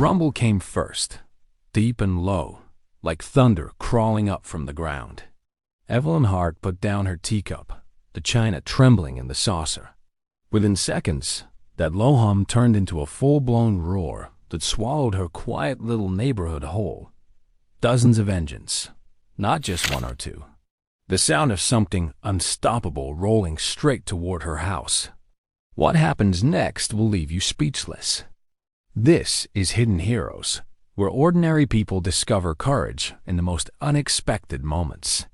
rumble came first, deep and low, like thunder crawling up from the ground. Evelyn Hart put down her teacup, the china trembling in the saucer. Within seconds, that low hum turned into a full-blown roar that swallowed her quiet little neighborhood whole. Dozens of engines, not just one or two. The sound of something unstoppable rolling straight toward her house. What happens next will leave you speechless. This is Hidden Heroes, where ordinary people discover courage in the most unexpected moments.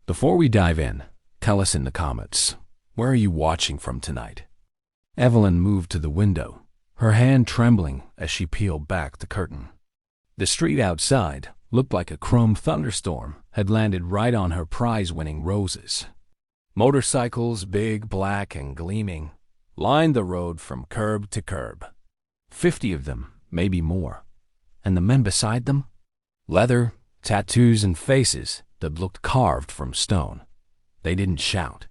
Before we dive in, tell us in the comments, where are you watching from tonight? Evelyn moved to the window, her hand trembling as she peeled back the curtain. The street outside looked like a chrome thunderstorm had landed right on her prize-winning roses. Motorcycles, big, black, and gleaming, lined the road from curb to curb. 50 of them, maybe more. And the men beside them? Leather, tattoos, and faces that looked carved from stone. They didn't shout.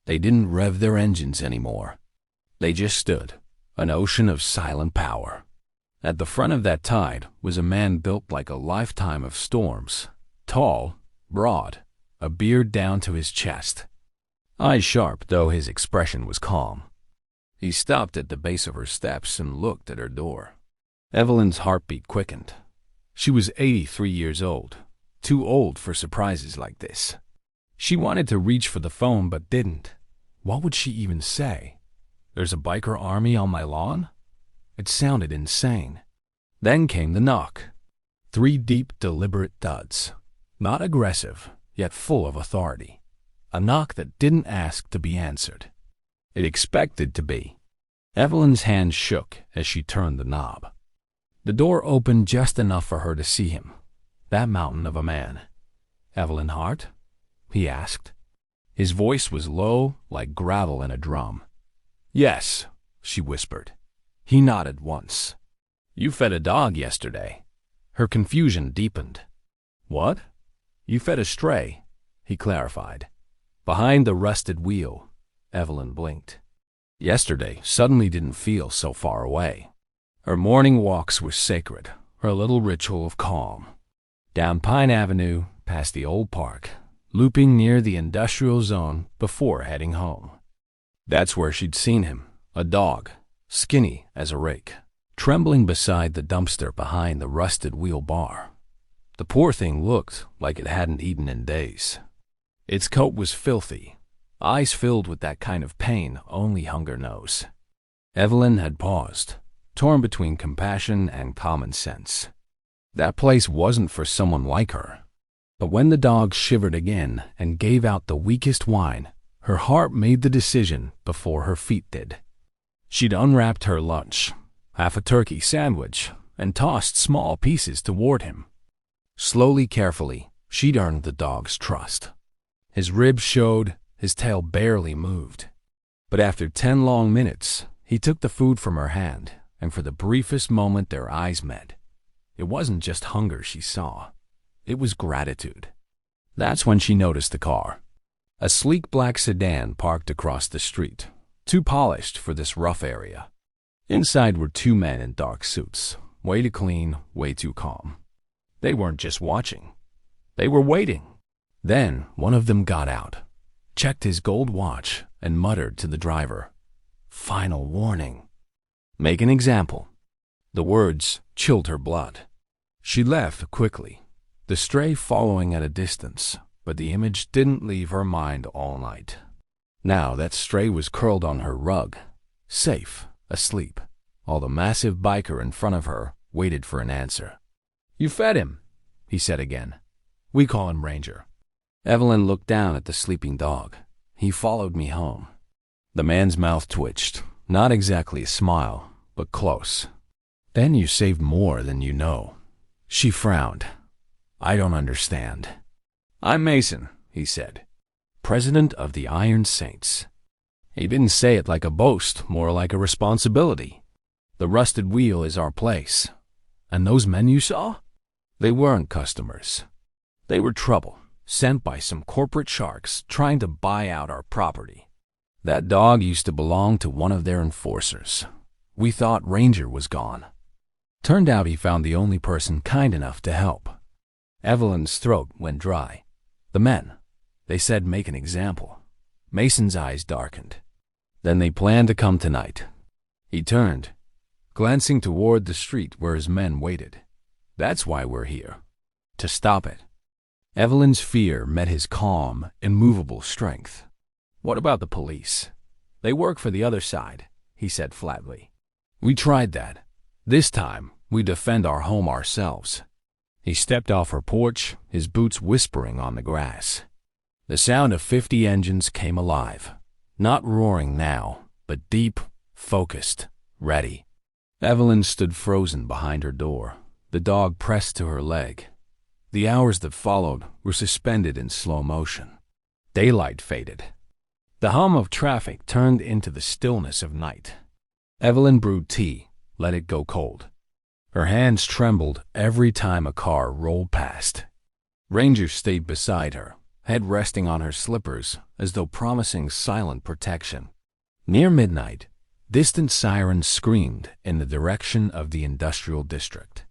They didn't rev their engines anymore. They just stood, an ocean of silent power. At the front of that tide was a man built like a lifetime of storms, tall, broad, a beard down to his chest. Eyes sharp, though his expression was calm. He stopped at the base of her steps and looked at her door. Evelyn's heartbeat quickened. She was 83 years old, too old for surprises like this. She wanted to reach for the phone but didn't. What would she even say? There's a biker army on my lawn? It sounded insane. Then came the knock. 3 deep, deliberate thuds. Not aggressive, yet full of authority. A knock that didn't ask to be answered. It expected to be. Evelyn's hand shook as she turned the knob. The door opened just enough for her to see him. That mountain of a man. "Evelyn Hart?" he asked. His voice was low, like gravel in a drum. "Yes," she whispered. He nodded once. "You fed a dog yesterday." Her confusion deepened. "What?" "You fed a stray," he clarified. Behind the rusted wheel, Evelyn blinked. Yesterday suddenly didn't feel so far away. Her morning walks were sacred, her little ritual of calm. Down Pine Avenue, past the old park, looping near the industrial zone before heading home. That's where she'd seen him, a dog, skinny as a rake, trembling beside the dumpster behind the rusted wheel bar. The poor thing looked like it hadn't eaten in days. Its coat was filthy, eyes filled with that kind of pain only hunger knows. Evelyn had paused, torn between compassion and common sense. That place wasn't for someone like her. But when the dog shivered again and gave out the weakest whine, her heart made the decision before her feet did. She'd unwrapped her lunch, half a turkey sandwich, and tossed small pieces toward him. Slowly, carefully, she'd earned the dog's trust. His ribs showed, his tail barely moved. But after 10 long minutes, he took the food from her hand, and for the briefest moment their eyes met. It wasn't just hunger she saw. It was gratitude. That's when she noticed the car. A sleek black sedan parked across the street, too polished for this rough area. Inside were 2 men in dark suits, way too clean, way too calm. They weren't just watching. They were waiting. Then one of them got out, checked his gold watch, and muttered to the driver, "Final warning. Make an example." The words chilled her blood. She left quickly, the stray following at a distance, but the image didn't leave her mind all night. Now that stray was curled on her rug, safe, asleep, while the massive biker in front of her waited for an answer. "You fed him," he said again. "We call him Ranger." Evelyn looked down at the sleeping dog. "He followed me home." The man's mouth twitched, not exactly a smile, but close. "Then you saved more than you know." She frowned. "I don't understand." "I'm Mason," he said, "president of the Iron Saints." He didn't say it like a boast, more like a responsibility. "The rusted wheel is our place. And those men you saw? They weren't customers. They were trouble, sent by some corporate sharks trying to buy out our property. That dog used to belong to one of their enforcers. We thought Ranger was gone." Turned out he found the only person kind enough to help. Evelyn's throat went dry. The men, they said, make an example. Mason's eyes darkened. Then they planned to come tonight. He turned, glancing toward the street where his men waited. That's why we're here. To stop it. Evelyn's fear met his calm, immovable strength. What about the police? They work for the other side, he said flatly. We tried that. This time, we defend our home ourselves. He stepped off her porch, his boots whispering on the grass. The sound of 50 engines came alive. Not roaring now, but deep, focused, ready. Evelyn stood frozen behind her door, the dog pressed to her leg. The hours that followed were suspended in slow motion. Daylight faded. The hum of traffic turned into the stillness of night. Evelyn brewed tea, let it go cold. Her hands trembled every time a car rolled past. Ranger stayed beside her, head resting on her slippers as though promising silent protection. Near midnight, distant sirens screamed in the direction of the industrial district.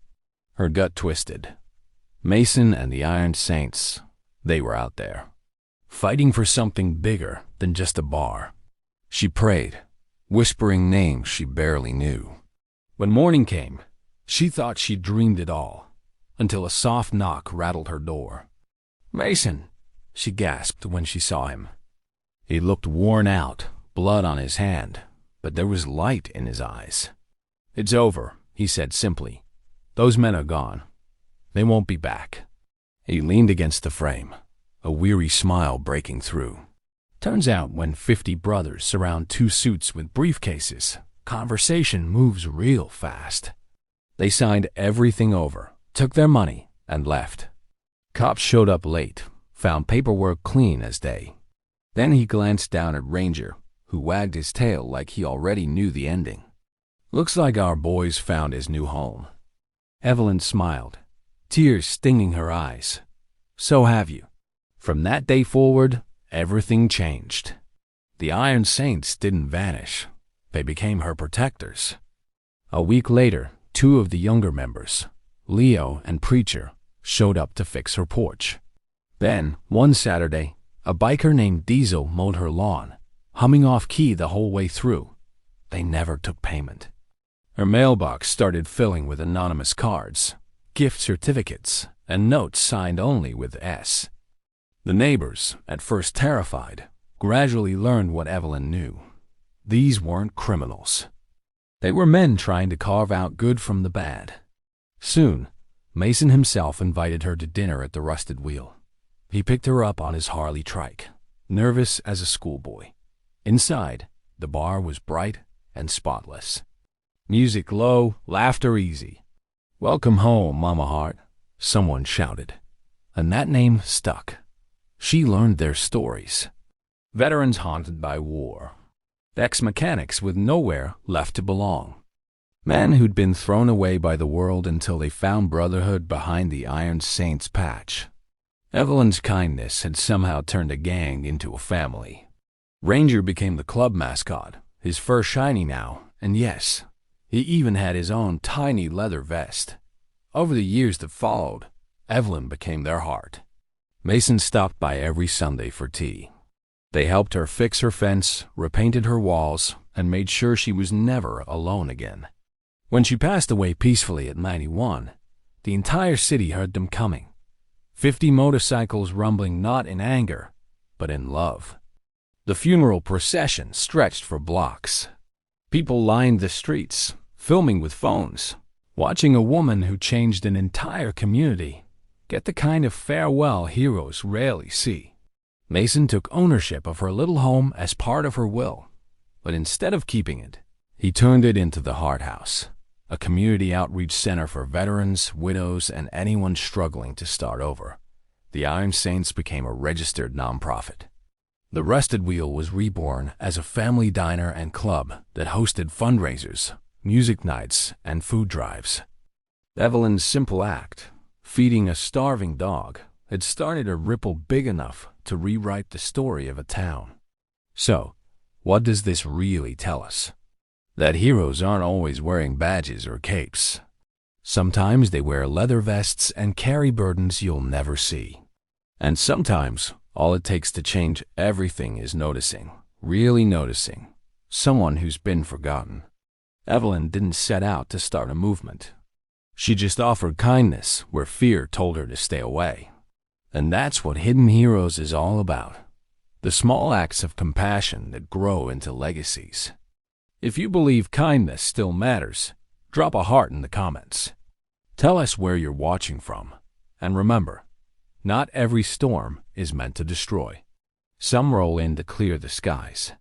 Her gut twisted. Mason and the Iron Saints, they were out there, fighting for something bigger than just a bar. She prayed, whispering names she barely knew. When morning came, she thought she dreamed it all, until a soft knock rattled her door. "Mason," she gasped when she saw him. He looked worn out, blood on his hand, but there was light in his eyes. "It's over," he said simply. "Those men are gone. They won't be back." He leaned against the frame, a weary smile breaking through. Turns out when 50 brothers surround 2 suits with briefcases, conversation moves real fast. They signed everything over, took their money, and left. Cops showed up late, found paperwork clean as day. Then he glanced down at Ranger, who wagged his tail like he already knew the ending. "Looks like our boy's found his new home." Evelyn smiled, tears stinging her eyes. "So have you." From that day forward, everything changed. The Iron Saints didn't vanish. They became her protectors. A week later, 2 of the younger members, Leo and Preacher, showed up to fix her porch. Then, one Saturday, a biker named Diesel mowed her lawn, humming off-key the whole way through. They never took payment. Her mailbox started filling with anonymous cards, gift certificates, and notes signed only with S. The neighbors, at first terrified, gradually learned what Evelyn knew. These weren't criminals. They were men trying to carve out good from the bad. Soon, Mason himself invited her to dinner at the Rusted Wheel. He picked her up on his Harley trike, nervous as a schoolboy. Inside, the bar was bright and spotless. Music low, laughter easy. "Welcome home, Mama Hart," someone shouted. And that name stuck. She learned their stories. Veterans haunted by war. Ex-mechanics with nowhere left to belong. Men who'd been thrown away by the world until they found brotherhood behind the Iron Saints patch. Evelyn's kindness had somehow turned a gang into a family. Ranger became the club mascot, his fur shiny now, and yes, he even had his own tiny leather vest. Over the years that followed, Evelyn became their heart. Mason stopped by every Sunday for tea. They helped her fix her fence, repainted her walls, and made sure she was never alone again. When she passed away peacefully at 91, the entire city heard them coming. 50 motorcycles rumbling not in anger, but in love. The funeral procession stretched for blocks. People lined the streets, filming with phones, watching a woman who changed an entire community get the kind of farewell heroes rarely see. Mason took ownership of her little home as part of her will, but instead of keeping it, he turned it into the Hart House, a community outreach center for veterans, widows, and anyone struggling to start over. The Iron Saints became a registered nonprofit. The Rusted Wheel was reborn as a family diner and club that hosted fundraisers, music nights, and food drives. Evelyn's simple act, feeding a starving dog, had started a ripple big enough to rewrite the story of a town. So, what does this really tell us? That heroes aren't always wearing badges or capes. Sometimes they wear leather vests and carry burdens you'll never see. And sometimes all it takes to change everything is noticing, really noticing, someone who's been forgotten. Evelyn didn't set out to start a movement. She just offered kindness where fear told her to stay away. And that's what Hidden Heroes is all about. The small acts of compassion that grow into legacies. If you believe kindness still matters, drop a heart in the comments. Tell us where you're watching from. And remember, not every storm is meant to destroy. Some roll in to clear the skies.